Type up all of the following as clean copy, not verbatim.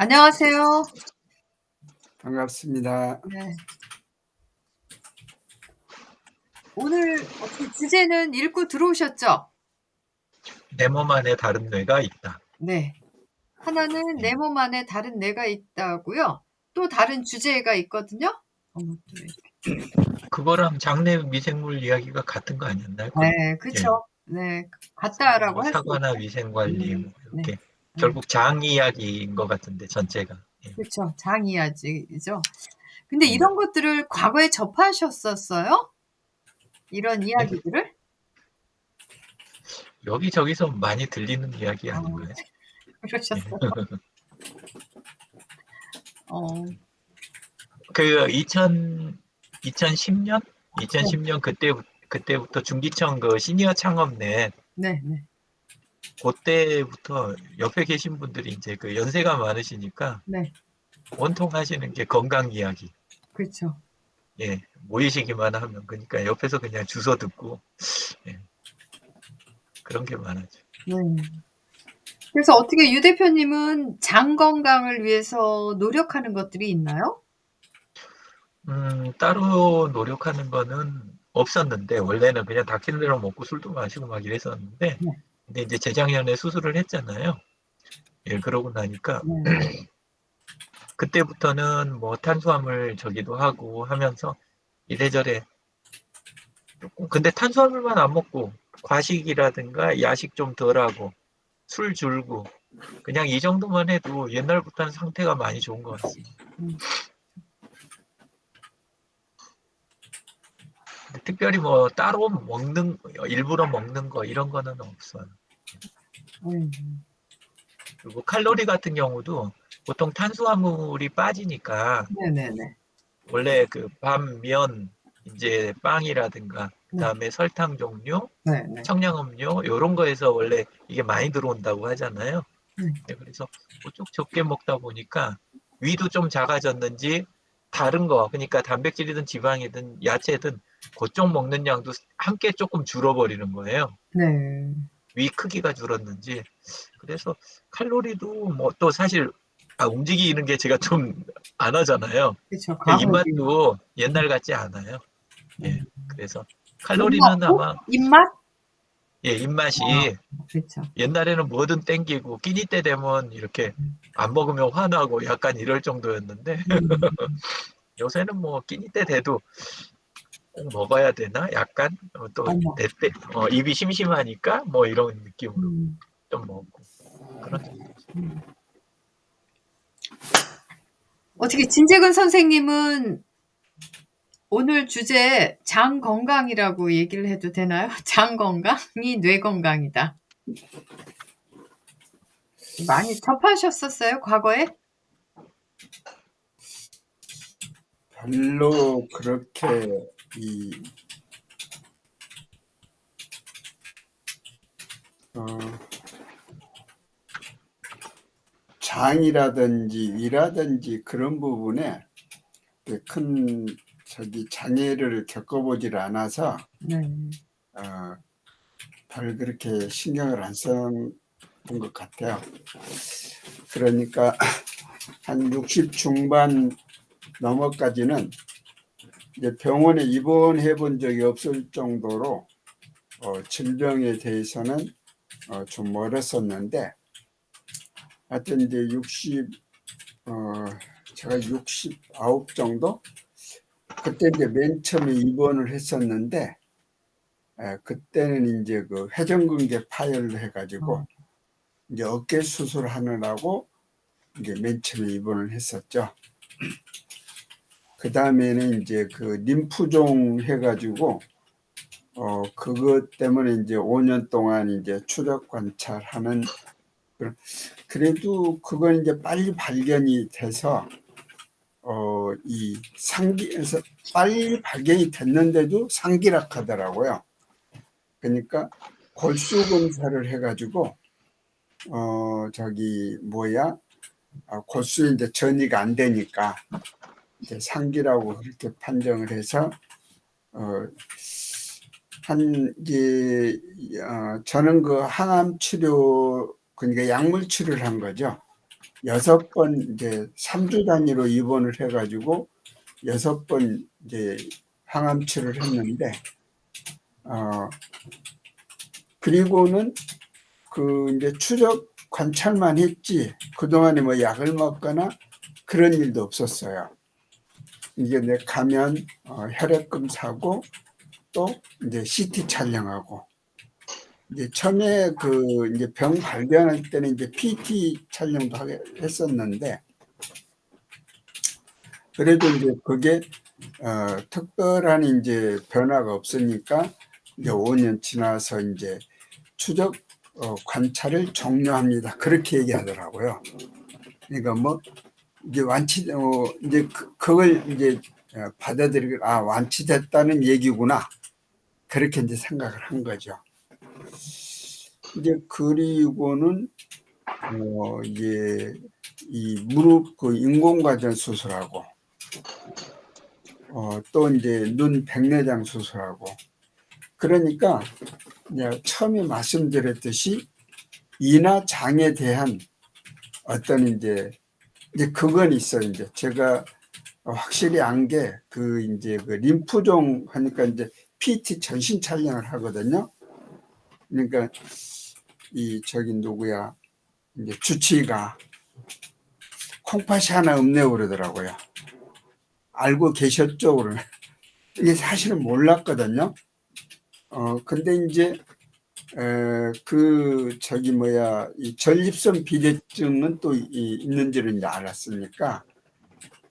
안녕하세요. 반갑습니다. 네. 오늘 주제는 읽고 들어오셨죠? 내 몸 안에 다른 뇌가 있다. 네. 하나는 네. 내 몸 안에 다른 내가 있다고요. 또 다른 주제가 있거든요. 어머, 또 이렇게. 그거랑 장내 미생물 이야기가 같은 거 아니었나요? 네, 예. 그쵸. 네, 뭐 같다라고 할 수 사과나 있죠. 위생관리 뭐 네. 이렇게 결국 장 이야기인 것 같은데 전체가. 예. 그렇죠. 장 이야기죠. 근데 네. 이런 것들을 과거에 접하셨었어요? 이런 네. 이야기들을? 여기저기서 많이 들리는 이야기 아닌가요? 그러셨어요. 그 2010년? 2010년 그때부터 중기청 그 시니어 창업넷 네, 네. 그때부터 옆에 계신 분들이 이제 그 연세가 많으시니까 네. 원통 하시는 게 건강 이야기. 그렇죠. 예, 모이시기만 하면 그러니까 옆에서 그냥 주워 듣고 예, 그런 게 많았죠. 네. 그래서 어떻게 유 대표님은 장 건강을 위해서 노력하는 것들이 있나요? 따로 노력하는 거는 없었는데 원래는 그냥 닥치는 대로 먹고 술도 마시고 막 이랬었는데 네. 근데 이제 재작년에 수술을 했잖아요. 예, 그러고 나니까 네. 그때부터는 뭐 탄수화물 저기도 하고 하면서 이래저래 조금 근데 탄수화물만 안 먹고 과식이라든가 야식 좀 덜하고 술 줄고 그냥 이 정도만 해도 옛날부터는 상태가 많이 좋은 것 같습니다. 특별히 뭐 따로 먹는 일부러 먹는 거 이런 거는 없어요. 그리고 칼로리 같은 경우도 보통 탄수화물이 빠지니까 네네네. 원래 그 밥, 면, 이제 빵이라든가 그다음에 설탕 종류, 네네. 청량음료 이런 거에서 원래 이게 많이 들어온다고 하잖아요. 네, 그래서 쭉 적게 먹다 보니까 위도 좀 작아졌는지 다른 거 그러니까 단백질이든 지방이든 야채든 그쪽 먹는 양도 함께 조금 줄어버리는 거예요. 네. 위 크기가 줄었는지 그래서 칼로리도 뭐 또 사실 움직이는 게 제가 좀 안 하잖아요. 그쵸. 입맛도 옛날 같지 않아요. 예, 그래서 칼로리는 입맛도? 아마 입맛? 예, 입맛이 그쵸. 옛날에는 뭐든 땡기고 끼니 때 되면 이렇게 안 먹으면 화나고 약간 이럴 정도였는데 요새는 뭐 끼니 때 돼도 꼭 먹어야 되나? 약간 또 어머. 입이 심심하니까 뭐 이런 느낌으로 좀 먹고 그런 정도. 어떻게 진재근 선생님은 오늘 주제 장 건강이라고 얘기를 해도 되나요? 장 건강이 뇌 건강이다. 많이 접하셨었어요, 과거에? 별로 그렇게 장이라든지 위라든지 그런 부분에 큰 장애를 겪어보질 않아서 별 그렇게 신경을 안 썼던 것 같아요. 그러니까 한 60 중반 넘어까지는 이제 병원에 입원해 본 적이 없을 정도로 질병에 대해서는 좀 멀었었는데 하여튼 이제 제가 69 정도? 그때 이제 맨 처음에 입원을 했었는데 그때는 이제 그 회전근개 파열을 해가지고 이제 어깨 수술하느라고 이제 맨 처음에 입원을 했었죠. 그 다음에는 이제 그 림프종 해가지고 그것 때문에 이제 5년 동안 이제 추적 관찰하는 그래도 그건 이제 빨리 발견이 돼서 이 상기에서 빨리 발견이 됐는데도 상기락하더라고요. 그러니까 골수 검사를 해가지고 골수에 이제 전이가 안 되니까 이제 상기라고 그렇게 판정을 해서 저는 그 항암 치료 그러니까 약물 치료를 한 거죠. 6번 이제 3주 단위로 입원을 해가지고 6번 이제 항암치료를 했는데, 그리고는 그 이제 추적 관찰만 했지 그동안에 뭐 약을 먹거나 그런 일도 없었어요. 이게 내 가면 혈액 검사하고 또 이제 CT 촬영하고, 이제 처음에 그 이제 병 발견할 때는 이제 PT 촬영도 했었는데, 그래도 이제 그게 특별한 이제 변화가 없으니까 이제 5년 지나서 이제 추적 관찰을 종료합니다. 그렇게 얘기하더라고요. 그러니까 뭐 이제 이제 그걸 이제 받아들이고, 아, 완치됐다는 얘기구나. 그렇게 이제 생각을 한 거죠. 이제 그리고는 이제 이 무릎 그 인공관절 수술하고, 또 이제 눈 백내장 수술하고, 그러니까 이제 처음에 말씀드렸듯이 이나 장에 대한 어떤 이제 그건 있어요. 이제 제가 확실히 안 게 그 이제 그 림프종 하니까 이제 PT 전신 촬영을 하거든요. 그러니까 이 저기 누구야 이제 주치의가 콩팥이 하나 없네요 그러더라고요. 알고 계셨죠? 그러면 이게 사실은 몰랐거든요. 근데 이제 그 저기 뭐야 이 전립선 비대증은 또 있는지를 이제 알았으니까,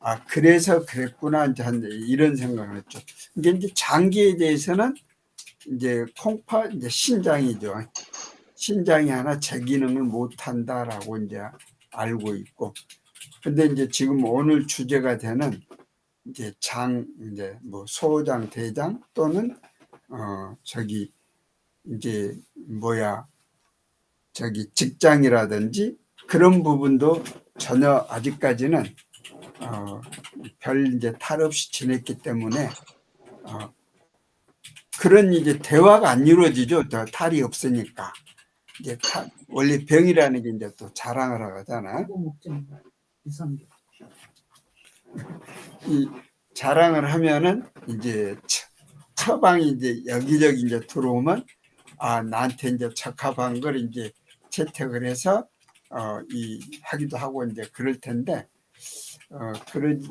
아, 그래서 그랬구나 이제 이런 생각을 했죠. 근데 이제 장기에 대해서는 이제 콩팥 이제 신장이죠. 신장이 하나 제 기능을 못 한다라고 이제 알고 있고, 근데 이제 지금 오늘 주제가 되는 이제 장, 이제 뭐 소장, 대장 또는 저기 이제 뭐야 저기 직장이라든지 그런 부분도 전혀 아직까지는 별 이제 탈 없이 지냈기 때문에 그런 이제 대화가 안 이루어지죠. 탈이 없으니까. 이제 원래 병이라는 게 이제 또 자랑을 하잖아. 이 자랑을 하면은 이제 처방이 이제 여기저기 이제 들어오면, 아, 나한테 이제 적합한 걸 이제 채택을 해서 하기도 하고 이제 그럴 텐데, 그런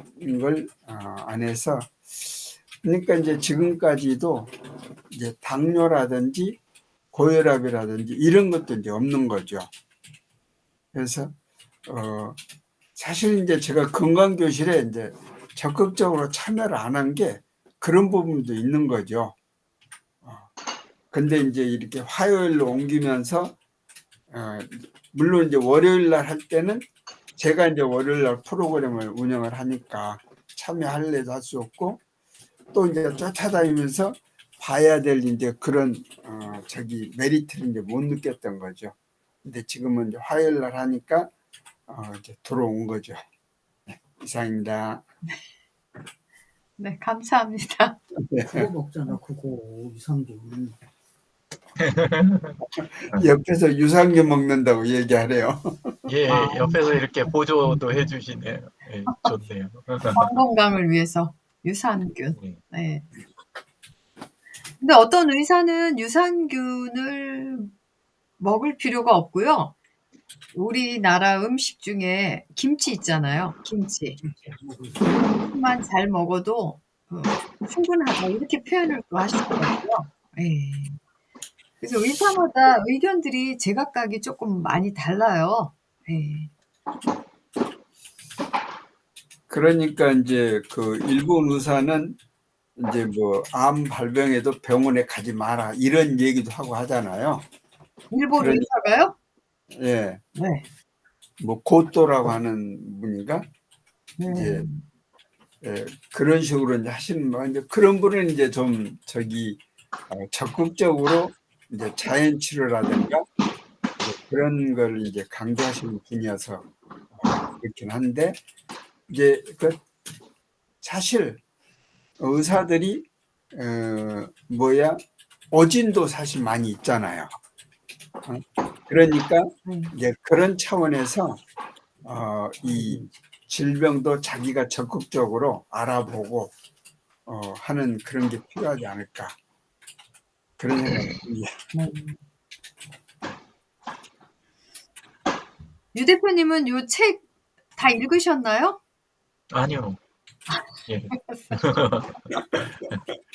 걸 안 해서, 그러니까 이제 지금까지도 이제 당뇨라든지 고혈압이라든지 이런 것도 이제 없는 거죠. 그래서 사실 이제 제가 건강교실에 이제 적극적으로 참여를 안 한 게 그런 부분도 있는 거죠. 근데 이제 이렇게 화요일로 옮기면서 물론 이제 월요일 날 할 때는 제가 이제 월요일 날 프로그램을 운영을 하니까 참여할래도 할 수 없고, 또 이제 쫓아다니면서 봐야 될 이제 그런 저기 메리트를 이제 못 느꼈던 거죠. 근데 지금은 이제 화요일 날 하니까 이제 들어온 거죠. 네, 이상입니다. 네, 감사합니다. 그거 먹잖아, 그거 유산균. 옆에서 유산균 먹는다고 얘기하래요. 예, 옆에서 이렇게 보조도 해주시네요. 예, 좋네요. 장 건강을 위해서 유산균. 네. 근데 어떤 의사는 유산균을 먹을 필요가 없고요. 우리나라 음식 중에 김치 있잖아요. 김치만 잘 먹어도 충분하다 이렇게 표현을 또 하시더라고요. 네. 그래서 의사마다 의견들이 제각각이 조금 많이 달라요. 네. 그러니까 이제 그 일본 의사는 이제 뭐 암 발병에도 병원에 가지 마라 이런 얘기도 하고 하잖아요. 일본 의사가요? 예. 네. 뭐 고토라고 하는 분인가? 이제 그런 식으로 이제 하시는 거. 이제 그런 분은 이제 좀 저기 적극적으로 이제 자연 치료라든가 그런 걸 이제 강조하시는 분이어서 그렇긴 한데, 이제 그 사실 의사들이 오진도 사실 많이 있잖아요. 그러니까 이제 그런 차원에서 이 질병도 자기가 적극적으로 알아보고 하는 그런 게 필요하지 않을까 그런 생각이 듭니다. 유 대표님은 요 책 다 읽으셨나요? 아니요. 예.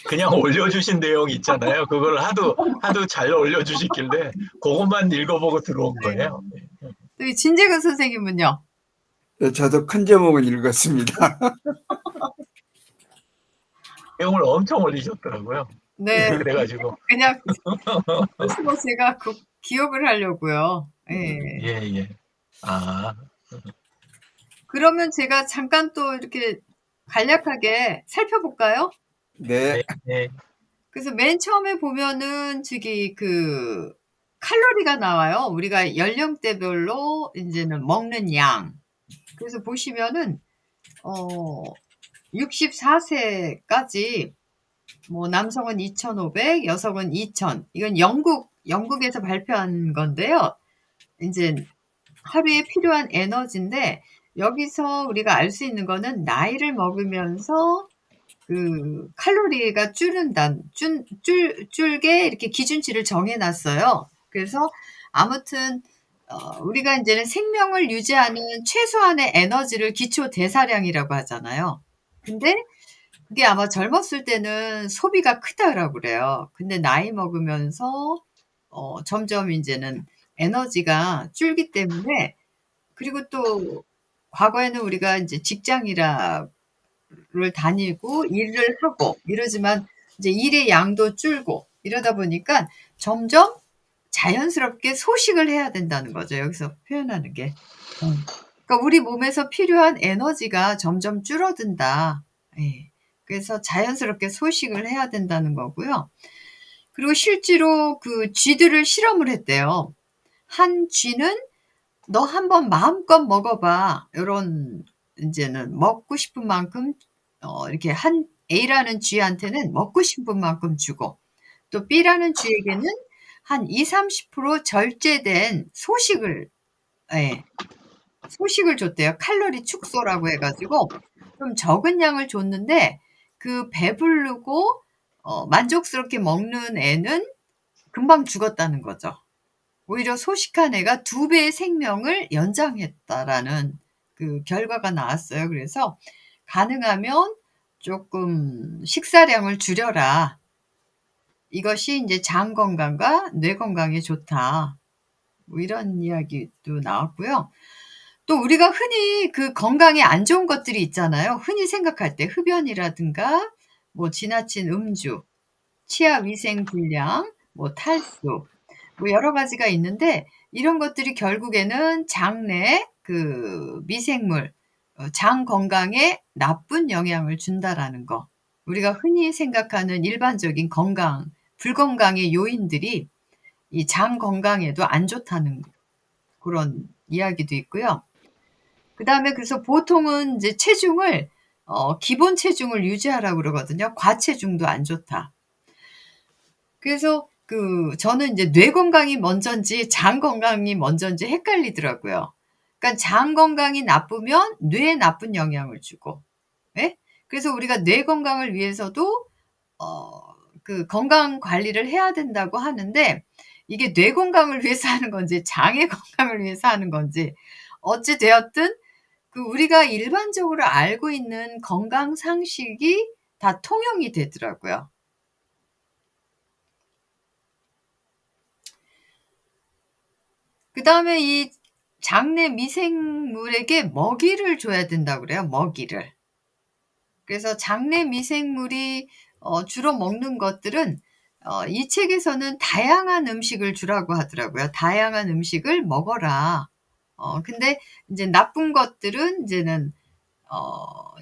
그냥 올려주신 내용 있잖아요. 그걸 하도 잘 올려주시길래 그것만 읽어보고 들어온 거예요. 또 진재근 선생님은요? 네, 저도 큰 제목은 읽었습니다. 내용을 엄청 올리셨더라고요. 네. 그래가지고 그냥 스스로 제가 기억을 하려고요. 예. 예. 아. 그러면 제가 잠깐 또 이렇게 간략하게 살펴볼까요? 네. 네. 그래서 맨 처음에 보면은 저기 칼로리가 나와요. 우리가 연령대별로 이제는 먹는 양. 그래서 보시면은 64세까지 뭐 남성은 2,500, 여성은 2,000. 이건 영국에서 발표한 건데요. 이제 하루에 필요한 에너지인데 여기서 우리가 알 수 있는 거는 나이를 먹으면서 그 칼로리가 줄게 이렇게 기준치를 정해놨어요. 그래서 아무튼 우리가 이제는 생명을 유지하는 최소한의 에너지를 기초 대사량이라고 하잖아요. 근데 그게 아마 젊었을 때는 소비가 크다라고 그래요. 근데 나이 먹으면서 점점 이제는 에너지가 줄기 때문에 그리고 또 과거에는 우리가 이제 직장이라를 다니고 일을 하고 이러지만 이제 일의 양도 줄고 이러다 보니까 점점 자연스럽게 소식을 해야 된다는 거죠. 여기서 표현하는 게. 그러니까 우리 몸에서 필요한 에너지가 점점 줄어든다. 예. 그래서 자연스럽게 소식을 해야 된다는 거고요. 그리고 실제로 그 쥐들을 실험을 했대요. 한 쥐는 너 한번 마음껏 먹어봐. 이런 이제는 먹고 싶은 만큼 이렇게 한 A라는 쥐한테는 먹고 싶은 만큼 주고 또 B라는 쥐에게는 한 20-30% 절제된 소식을 줬대요. 칼로리 축소라고 해가지고 좀 적은 양을 줬는데 그 배부르고 만족스럽게 먹는 애는 금방 죽었다는 거죠. 오히려 소식한 애가 2배의 생명을 연장했다라는 그 결과가 나왔어요. 그래서 가능하면 조금 식사량을 줄여라. 이것이 이제 장 건강과 뇌 건강에 좋다. 뭐 이런 이야기도 나왔고요. 또 우리가 흔히 그 건강에 안 좋은 것들이 있잖아요. 흔히 생각할 때 흡연이라든가 뭐 지나친 음주, 치아 위생 불량, 뭐 탈수, 뭐 여러 가지가 있는데 이런 것들이 결국에는 장내 그 미생물, 장 건강에 나쁜 영향을 준다라는 거. 우리가 흔히 생각하는 일반적인 불건강의 요인들이 이 장 건강에도 안 좋다는 그런 이야기도 있고요. 그 다음에 그래서 보통은 이제 체중을 기본 체중을 유지하라고 그러거든요. 과체중도 안 좋다. 그래서 저는 이제 뇌 건강이 먼저인지 장 건강이 먼저인지 헷갈리더라고요. 그러니까 장 건강이 나쁘면 뇌에 나쁜 영향을 주고, 예? 그래서 우리가 뇌 건강을 위해서도 그 건강 관리를 해야 된다고 하는데 이게 뇌 건강을 위해서 하는 건지 장의 건강을 위해서 하는 건지 어찌 되었든 그 우리가 일반적으로 알고 있는 건강 상식이 다 통용이 되더라고요. 그 다음에 이 장내 미생물에게 먹이를 줘야 된다고 그래요. 먹이를. 그래서 장내 미생물이 주로 먹는 것들은 이 책에서는 다양한 음식을 주라고 하더라고요. 다양한 음식을 먹어라. 근데 이제 나쁜 것들은 이제는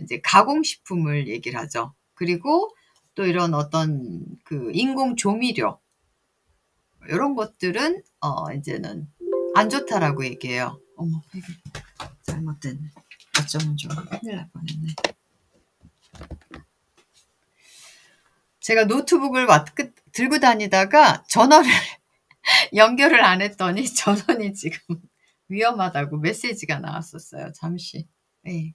이제 가공식품을 얘기를 하죠. 그리고 또 이런 어떤 그 인공 조미료 이런 것들은 이제는 안 좋다라고 얘기해요. 어머, 이게 잘못됐네. 어쩌면 좀 큰일 날 뻔했네. 제가 노트북을 들고 다니다가 전원을 연결을 안 했더니 전원이 지금 위험하다고 메시지가 나왔었어요. 잠시. 네.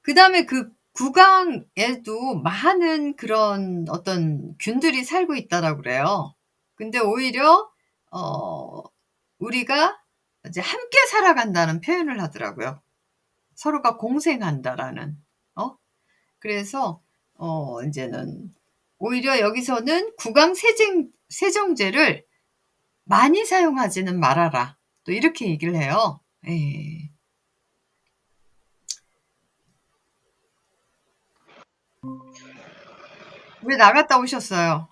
그다음에 그 구강에도 많은 그런 어떤 균들이 살고 있다라고 그래요. 근데 오히려 우리가 이제 함께 살아간다는 표현을 하더라고요. 서로가 공생한다라는. 그래서 이제는 오히려 여기서는 구강 세정제를 많이 사용하지는 말아라. 또 이렇게 얘기를 해요. 예. 왜 나갔다 오셨어요?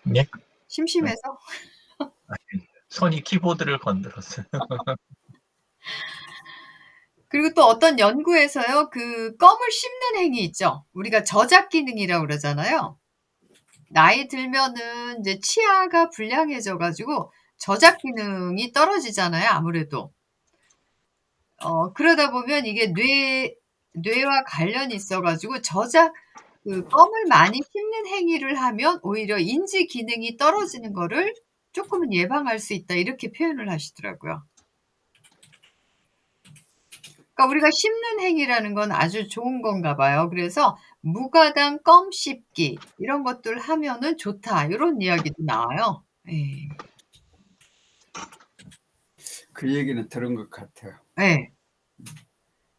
네? 심심해서? 손이 키보드를 건드렸어요. 그리고 또 어떤 연구에서요, 그 껌을 씹는 행위 있죠. 우리가 저작 기능이라고 그러잖아요. 나이 들면은 이제 치아가 불량해져가지고 저작 기능이 떨어지잖아요, 아무래도. 그러다 보면 이게 뇌와 관련이 있어가지고 그 껌을 많이 씹는 행위를 하면 오히려 인지 기능이 떨어지는 거를 조금은 예방할 수 있다. 이렇게 표현을 하시더라고요. 그러니까 우리가 씹는 행위라는 건 아주 좋은 건가 봐요. 그래서 무가당 껌 씹기 이런 것들 하면은 좋다. 이런 이야기도 나와요. 예. 그 얘기는 들은 것 같아요. 네.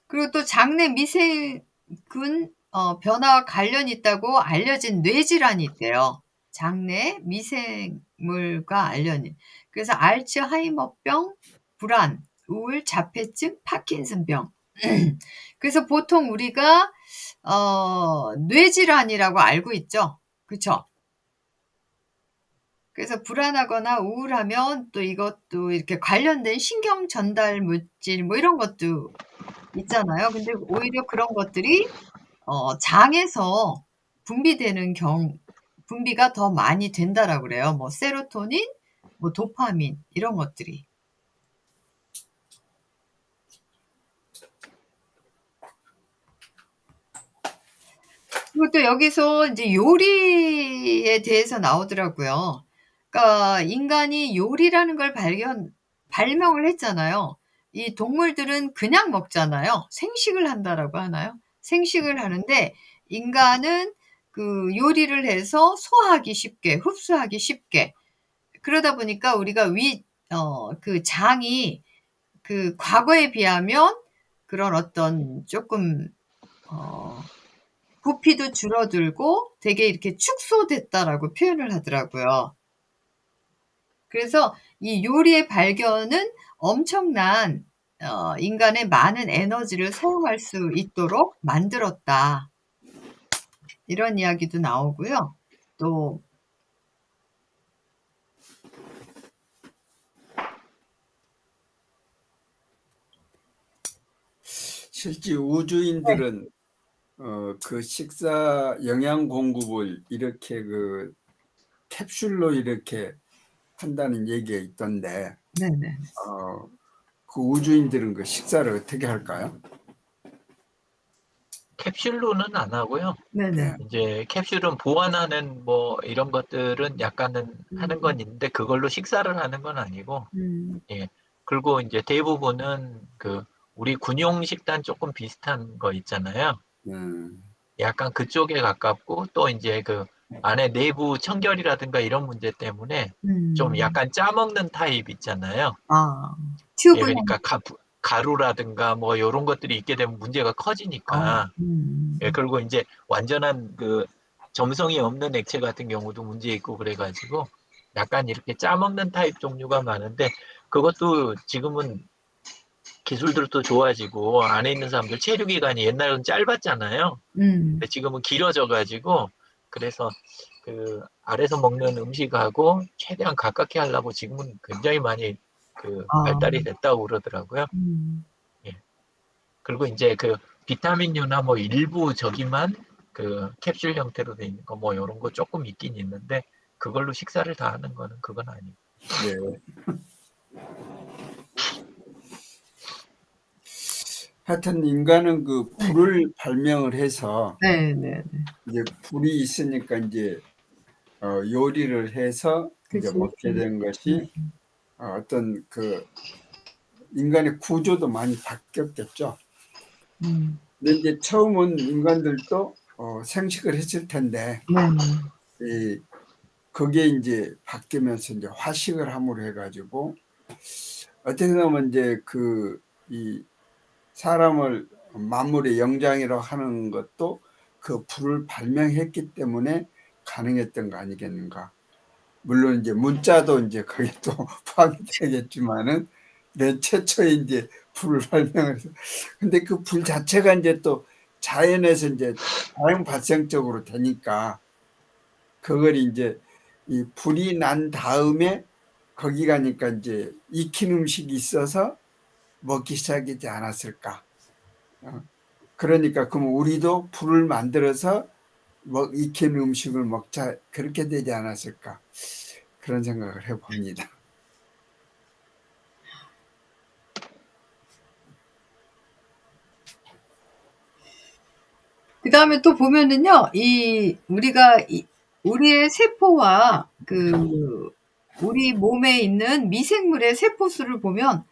그리고 또 장내 미세균 변화와 관련이 있다고 알려진 뇌질환이 있대요. 장내 미생물과 알려진. 그래서 알츠하이머병, 불안, 우울, 자폐증, 파킨슨병. 그래서 보통 우리가 뇌질환이라고 알고 있죠. 그렇죠? 그래서 불안하거나 우울하면 또 이것도 이렇게 관련된 신경 전달 물질 뭐 이런 것도 있잖아요. 근데 오히려 그런 것들이 장에서 분비가 더 많이 된다라고 그래요. 뭐 세로토닌, 뭐 도파민 이런 것들이. 그리고 또 여기서 이제 요리에 대해서 나오더라고요. 그러니까 인간이 요리라는 걸 발명을 했잖아요. 이 동물들은 그냥 먹잖아요. 생식을 한다라고 하나요? 생식을 하는데 인간은 그 요리를 해서 소화하기 쉽게, 흡수하기 쉽게. 그러다 보니까 우리가 그 장이 그 과거에 비하면 그런 어떤 조금, 부피도 줄어들고 되게 이렇게 축소됐다라고 표현을 하더라고요. 그래서 이 요리의 발견은 엄청난 인간의 많은 에너지를 사용할 수 있도록 만들었다. 이런 이야기도 나오고요. 또 실제 우주인들은 그 식사 영양 공급을 이렇게 그 캡슐로 이렇게 한다는 얘기가 있던데, 네네. 그 우주인들은 그 식사를 어떻게 할까요? 캡슐로는 안 하고요. 네네. 이제 캡슐은 보관하는 뭐 이런 것들은 약간은 하는 건 있는데 그걸로 식사를 하는 건 아니고, 예. 그리고 이제 대부분은 그 우리 군용 식단 조금 비슷한 거 있잖아요. 약간 그쪽에 가깝고 또 이제 그 안에 내부 청결이라든가 이런 문제 때문에 좀 약간 짜먹는 타입 있잖아요. 튜브. 예, 그러니까 가루라든가 뭐 이런 것들이 있게 되면 문제가 커지니까. 예, 그리고 이제 완전한 그 점성이 없는 액체 같은 경우도 문제 있고 그래가지고 약간 이렇게 짜먹는 타입 종류가 많은데 그것도 지금은 기술들도 좋아지고 안에 있는 사람들 체류 기간이 옛날은 짧았잖아요. 근데 지금은 길어져가지고 그래서 그 아래서 먹는 음식하고 최대한 가깝게 하려고 지금은 굉장히 많이 그 발달이 됐다고 그러더라고요. 예. 그리고 이제 그 비타민류나 뭐 일부 저기만 그 캡슐 형태로 돼 있는 거 뭐 이런 거 조금 있긴 있는데 그걸로 식사를 다 하는 거는 그건 아니고. 네. 하여튼 인간은 그 불을 발명을 해서 이제 불이 있으니까 이제 요리를 해서 이제 먹게 된 것이 어떤 그 인간의 구조도 많이 바뀌었겠죠. 근데 이제 처음은 인간들도 생식을 했을 텐데 그게 이제 바뀌면서 이제 화식을 함으로 해가지고 어떻게 보면 이제 이 사람을 만물의 영장이라고 하는 것도 그 불을 발명했기 때문에 가능했던 거 아니겠는가. 물론 이제 문자도 이제 거기에 또 포함이 되겠지만은 맨 최초에 이제 불을 발명해서 근데 그 불 자체가 이제 또 자연에서 이제 자연 발생적으로 되니까 그걸 이제 이 불이 난 다음에 거기 가니까 이제 익힌 음식이 있어서 먹기 시작하지 않았을까. 그러니까 그럼 우리도 불을 만들어서 익힌 음식을 먹자 그렇게 되지 않았을까 그런 생각을 해봅니다. 그 다음에 또 보면은요, 우리의 세포와 우리 몸에 있는 미생물의 세포수를 보면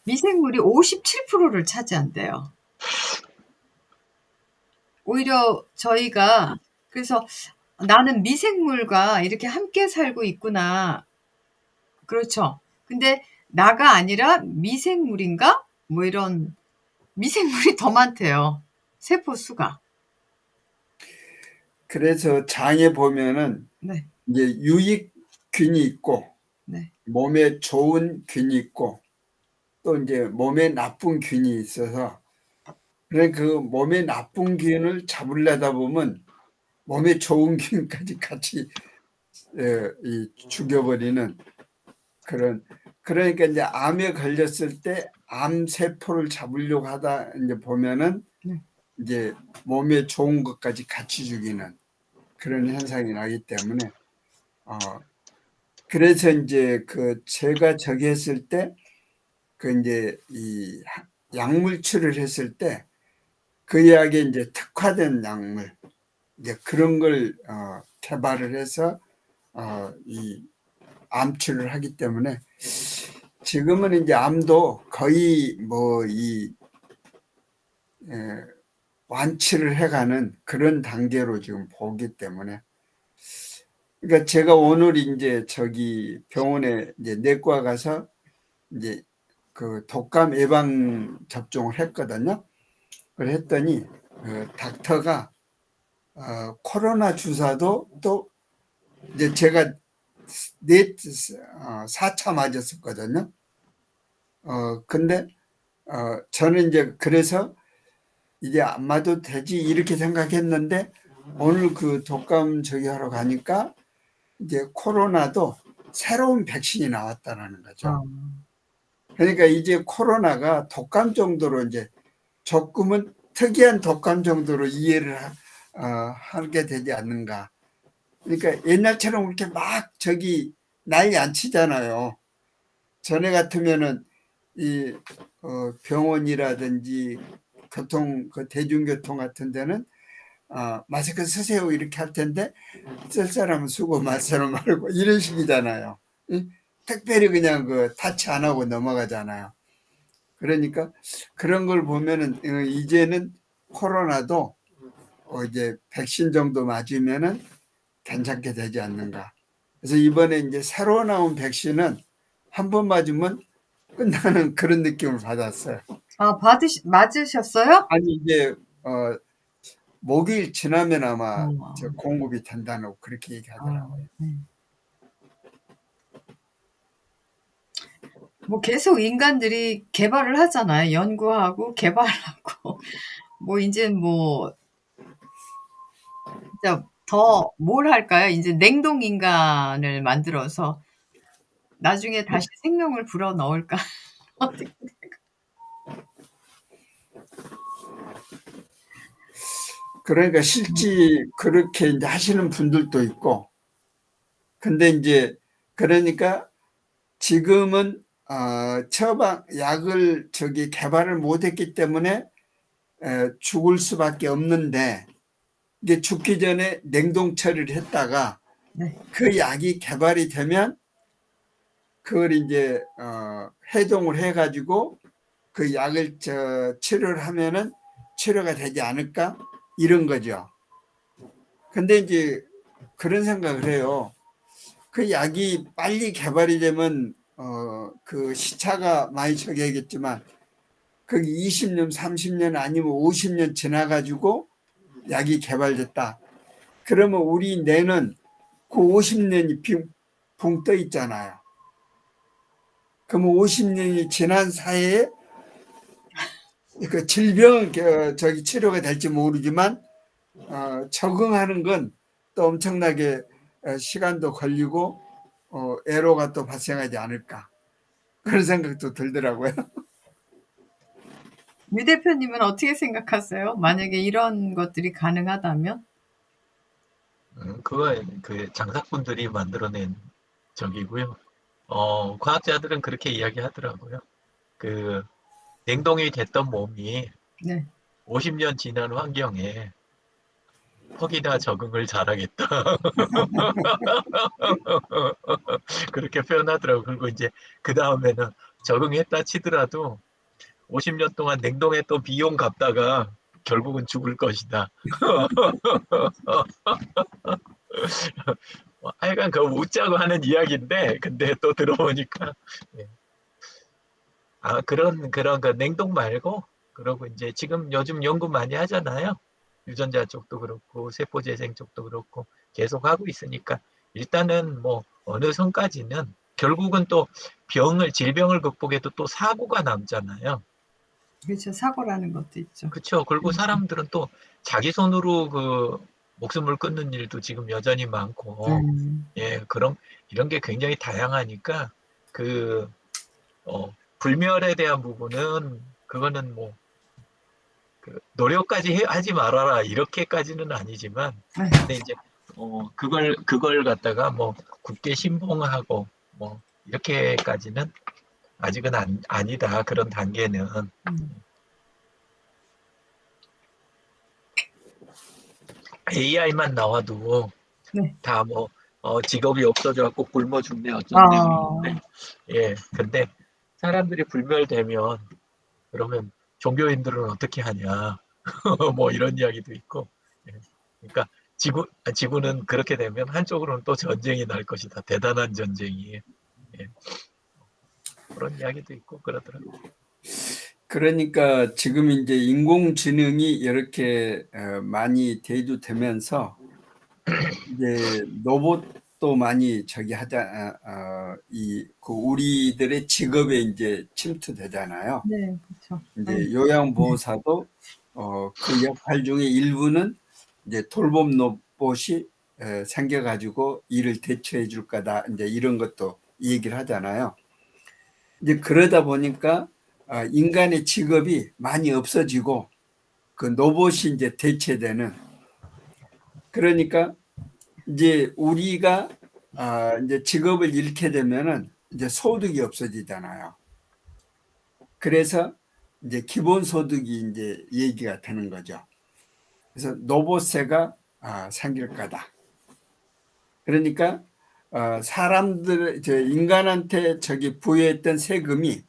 미생물이 57%를 차지한대요. 오히려 저희가 그래서 나는 미생물과 이렇게 함께 살고 있구나. 그렇죠. 근데 나가 아니라 미생물인가? 뭐 이런 미생물이 더 많대요. 세포 수가. 그래서 장에 보면은 네. 이제 유익균이 있고 네. 몸에 좋은 균이 있고 또 이제 몸에 나쁜 균이 있어서 그래 그 몸에 나쁜 균을 잡으려다 보면 몸에 좋은 균까지 같이 죽여버리는 그러니까 이제 암에 걸렸을 때 암 세포를 잡으려고 하다 이제 보면은 이제 몸에 좋은 것까지 같이 죽이는 그런 현상이 나기 때문에 그래서 이제 제가 저기 했을 때 이제 이 약물치료를 했을 때 그 약에 이제 특화된 약물 이제 그런 걸 개발을 해서 이 암치료를 하기 때문에 지금은 이제 암도 거의 완치를 해가는 그런 단계로 지금 보기 때문에 그러니까 제가 오늘 이제 저기 병원에 이제 내과 가서 이제 그 독감 예방 접종을 했거든요. 그걸 했더니 닥터가 코로나 주사도 또 이제 제가 4차 맞았었거든요. 근데 저는 이제 그래서 이제 안 맞아도 되지 이렇게 생각했는데 오늘 그 독감 저기 하러 가니까 이제 코로나도 새로운 백신이 나왔다는 거죠. 그러니까 이제 코로나가 독감 정도로 이제 조금은 특이한 독감 정도로 이해를 하게 되지 않는가. 그러니까 옛날처럼 그렇게 막 저기 난리 안 치잖아요. 전에 같으면은 이 병원이라든지 대중교통 같은 데는 마스크 쓰세요 이렇게 할 텐데 쓸 사람은 쓰고 말 사람은 말고 이런 식이잖아요. 특별히 그냥 타치 안 하고 넘어가잖아요. 그러니까 그런 걸 보면은 이제는 코로나도 이제 백신 정도 맞으면은 괜찮게 되지 않는가. 그래서 이번에 이제 새로 나온 백신은 한 번 맞으면 끝나는 그런 느낌을 받았어요. 맞으셨어요? 아니 이제 목요일 지나면 아마 공급이 된다고 그렇게 얘기하더라고요. 뭐 계속 인간들이 개발을 하잖아요. 연구하고 개발하고 뭐 이제 뭐 진짜 더 뭘 할까요? 이제 냉동 인간을 만들어서 나중에 다시 생명을 불어 넣을까? 그러니까 실제 그렇게 이제 하시는 분들도 있고, 근데 이제 그러니까 지금은 처방 약을 개발을 못했기 때문에 죽을 수밖에 없는데 이게 죽기 전에 냉동 처리를 했다가 그 약이 개발이 되면 그걸 이제 해동을 해가지고 그 약을 치료를 하면은 치료가 되지 않을까 이런 거죠. 근데 이제 그런 생각을 해요. 그 약이 빨리 개발이 되면 그 시차가 많이 적겠지만 그 20년, 30년 아니면 50년 지나가지고 약이 개발됐다. 그러면 우리 뇌는 그 50년이 붕 떠 있잖아요. 그러면 50년이 지난 사이에 그 질병 치료가 될지 모르지만 적응하는 건 또 엄청나게 시간도 걸리고 애로가 또 발생하지 않을까 그런 생각도 들더라고요. 유 대표님은 어떻게 생각하세요? 만약에 이런 것들이 가능하다면? 그건 그 장사꾼들이 만들어낸 적이고요. 과학자들은 그렇게 이야기하더라고요. 그 냉동이 됐던 몸이 네. 50년 지난 환경에 퍽이나 적응을 잘하겠다. 그렇게 표현하더라고요. 그리고 이제 그 다음에는 적응했다 치더라도 50년 동안 냉동했던 비용 갚다가 결국은 죽을 것이다. 하여간 그거 웃자고 하는 이야기인데, 근데 또 들어보니까, 예. 그런 그 냉동 말고, 그러고 이제 지금 요즘 연구 많이 하잖아요. 유전자 쪽도 그렇고, 세포재생 쪽도 그렇고, 계속 하고 있으니까, 일단은 뭐, 어느 선까지는, 결국은 또 질병을 극복해도 또 사고가 남잖아요. 그렇죠. 사고라는 것도 있죠. 그렇죠. 그리고 사람들은 또 자기 손으로 그 목숨을 끊는 일도 지금 여전히 많고, 예, 이런 게 굉장히 다양하니까, 불멸에 대한 부분은, 그거는 뭐, 노력까지 하지 말아라, 이렇게까지는 아니지만, 근데 이제, 그걸 갖다가 뭐, 굳게 신봉하고, 뭐, 이렇게까지는 아직은 아니다, 그런 단계는. AI만 나와도 네. 다 뭐 직업이 없어져갖고 굶어 죽네 어쩐데 그러는데 예 근데 사람들이 불멸되면 그러면 종교인들은 어떻게 하냐 뭐 이런 이야기도 있고 예. 그러니까 지구는 그렇게 되면 한쪽으로는 또 전쟁이 날 것이다 대단한 전쟁이 예. 그런 이야기도 있고 그러더라고요. 그러니까 지금 이제 인공지능이 이렇게 많이 대두되면서 이제 로봇도 많이 우리들의 직업에 이제 침투되잖아요. 네, 그렇죠. 이제 요양보호사도 그 역할 중에 일부는 이제 돌봄 로봇이 생겨가지고 일을 대처해 줄 거다. 이제 이런 것도 얘기를 하잖아요. 이제 그러다 보니까 인간의 직업이 많이 없어지고 그 로봇이 이제 대체되는 그러니까 이제 우리가 이제 직업을 잃게 되면은 이제 소득이 없어지잖아요. 그래서 이제 기본소득이 이제 얘기가 되는 거죠. 그래서 로봇세가 생길 거다. 그러니까 인간한테 부여했던 세금이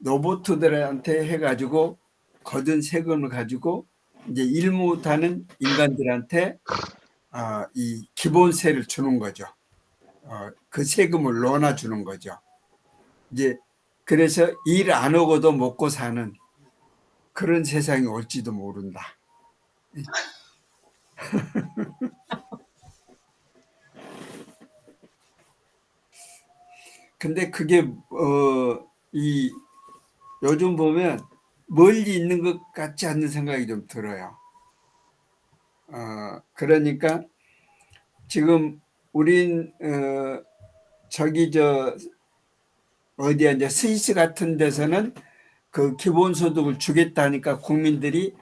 로봇들한테 해가지고 거둔 세금을 가지고 이제 일 못하는 인간들한테 이 기본세를 주는 거죠. 그 세금을 넣어주는 거죠. 이제 그래서 일 안 하고도 먹고 사는 그런 세상이 올지도 모른다. 근데 그게 요즘 보면 멀리 있는 것 같지 않는 생각이 좀 들어요. 그러니까 지금 우린 어디야 이제 스위스 같은 데서는 그 기본소득을 주겠다니까 국민들이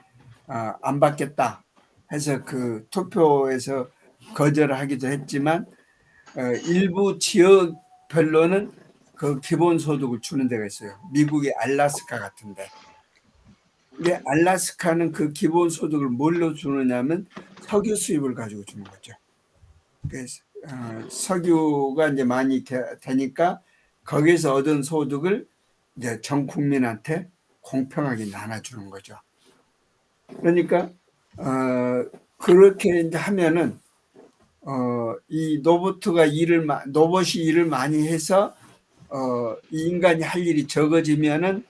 안 받겠다 해서 그 투표에서 거절하기도 했지만 일부 지역별로는 그 기본소득을 주는 데가 있어요. 미국의 알래스카 같은데. 근데 알래스카는 그 기본소득을 뭘로 주느냐면 석유 수입을 가지고 주는 거죠. 그래서 석유가 이제 많이 되니까 거기서 얻은 소득을 이제 전 국민한테 공평하게 나눠주는 거죠. 그러니까 그렇게 이제 하면은 이 로봇이 일을 많이 해서 이 인간이 할 일이 적어지면은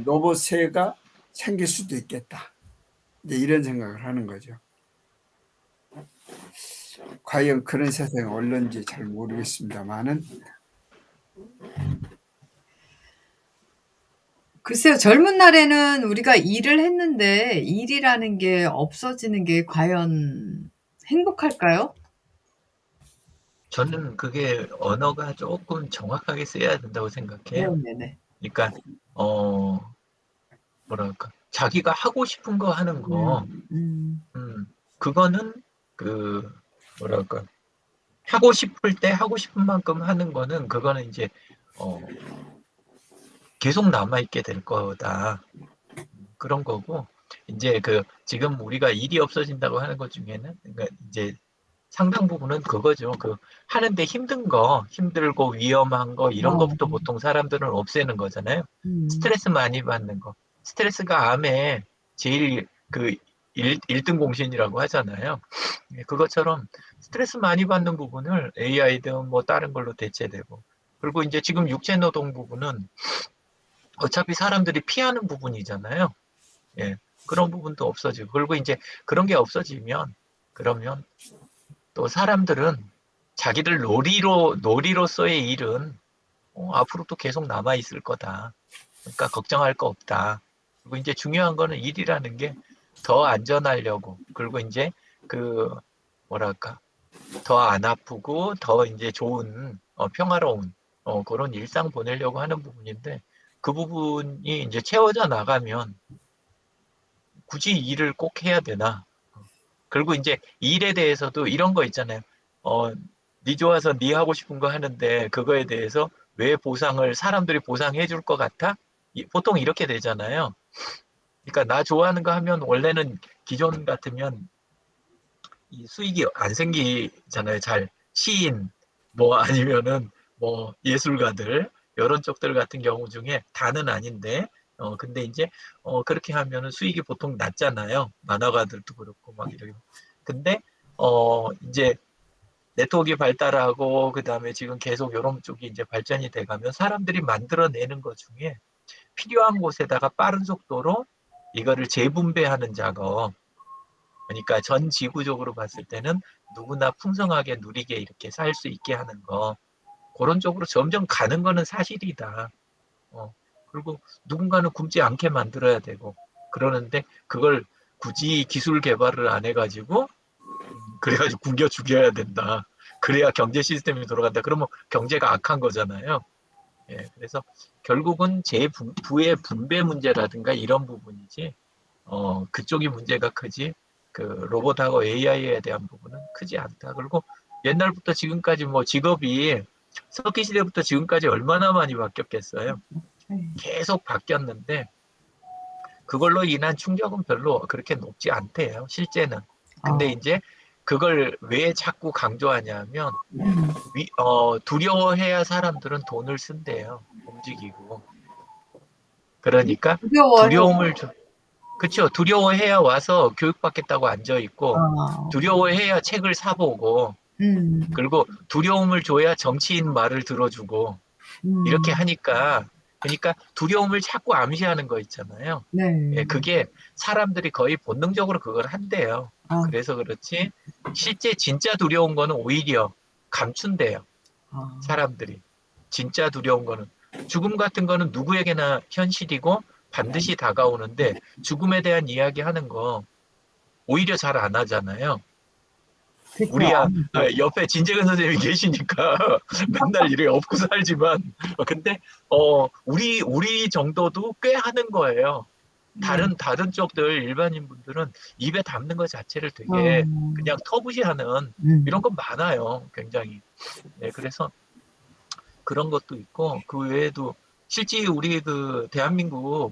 로봇 세가 생길 수도 있겠다. 이제 이런 생각을 하는 거죠. 과연 그런 세상이 올는지 잘 모르겠습니다만은. 글쎄요, 젊은 날에는 우리가 일을 했는데 일이라는 게 없어지는 게 과연 행복할까요? 저는 그게 언어가 조금 정확하게 써야 된다고 생각해요. 네네네. 그러니까 뭐랄까 자기가 하고 싶은 거 하는 거, 그거는 그 뭐랄까 하고 싶을 때 하고 싶은 만큼 하는 거는 그거는 이제 계속 남아있게 될 거다. 그런 거고, 이제 지금 우리가 일이 없어진다고 하는 것 중에는, 그러니까 이제 상당 부분은 그거죠. 하는데 힘들고 위험한 거, 이런 것부터 보통 사람들은 없애는 거잖아요. 스트레스 많이 받는 거. 스트레스가 암에 제일 1등 공신이라고 하잖아요. 그것처럼 스트레스 많이 받는 부분을 AI든 뭐 다른 걸로 대체되고, 그리고 이제 지금 육체 노동 부분은 어차피 사람들이 피하는 부분이잖아요. 예, 그런 부분도 없어지고, 그리고 이제 그런 게 없어지면, 그러면 또 사람들은 자기들 놀이로서의 일은 앞으로도 계속 남아있을 거다. 그러니까 걱정할 거 없다. 그리고 이제 중요한 거는 일이라는 게 더 안전하려고, 그리고 이제 뭐랄까, 더 안 아프고 더 이제 좋은, 평화로운, 그런 일상 보내려고 하는 부분인데, 그 부분이 이제 채워져 나가면 굳이 일을 꼭 해야 되나? 그리고 이제 일에 대해서도 이런 거 있잖아요. 네 좋아서 네 하고 싶은 거 하는데 그거에 대해서 왜 사람들이 보상해 줄 것 같아? 보통 이렇게 되잖아요. 그러니까 나 좋아하는 거 하면 원래는 기존 같으면 이 수익이 안 생기잖아요. 잘 시인 뭐 아니면은 뭐 예술가들 이런 쪽들 같은 경우 중에 다는 아닌데 근데 이제 그렇게 하면은 수익이 보통 낮잖아요. 만화가들도 그렇고 막 이러고. 근데 이제 네트워크가 발달하고 그다음에 지금 계속 이런 쪽이 이제 발전이 돼가면 사람들이 만들어내는 것 중에 필요한 곳에다가 빠른 속도로 이거를 재분배하는 작업. 그러니까 전 지구적으로 봤을 때는 누구나 풍성하게 누리게 이렇게 살 수 있게 하는 거. 그런 쪽으로 점점 가는 거는 사실이다. 그리고 누군가는 굶지 않게 만들어야 되고 그러는데 그걸 굳이 기술 개발을 안 해가지고 그래가지고 굶겨 죽여야 된다. 그래야 경제 시스템이 돌아간다. 그러면 경제가 악한 거잖아요. 예, 그래서 결국은 부의 분배 문제라든가 이런 부분이지 그쪽이 문제가 크지 로봇하고 AI에 대한 부분은 크지 않다. 그리고 옛날부터 지금까지 뭐 직업이 석기 시대부터 지금까지 얼마나 많이 바뀌었겠어요. 계속 바뀌었는데 그걸로 인한 충격은 별로 그렇게 높지 않대요. 실제는. 근데 이제 그걸 왜 자꾸 강조하냐면 두려워해야 사람들은 돈을 쓴대요. 움직이고. 그러니까 두려움을 그렇죠. 두려워해야 와서 교육받겠다고 앉아있고 두려워해야 책을 사보고 그리고 두려움을 줘야 정치인 말을 들어주고 이렇게 하니까 그러니까 두려움을 자꾸 암시하는 거 있잖아요. 네. 예, 그게 사람들이 거의 본능적으로 그걸 한대요. 그래서 그렇지 실제 진짜 두려운 거는 오히려 감춘대요. 사람들이. 진짜 두려운 거는 죽음 같은 거는 누구에게나 현실이고 반드시 다가오는데 죽음에 대한 이야기 하는 거 오히려 잘 안 하잖아요. 우리야 옆에 진재근 선생님이 계시니까 맨날 이래 업고 살지만 근데 우리 정도도 꽤 하는 거예요. 다른 쪽들 일반인 분들은 입에 담는 것 자체를 되게 그냥 터부시하는 이런 건 많아요. 굉장히. 네, 그래서 그런 것도 있고 그 외에도 실제 우리 대한민국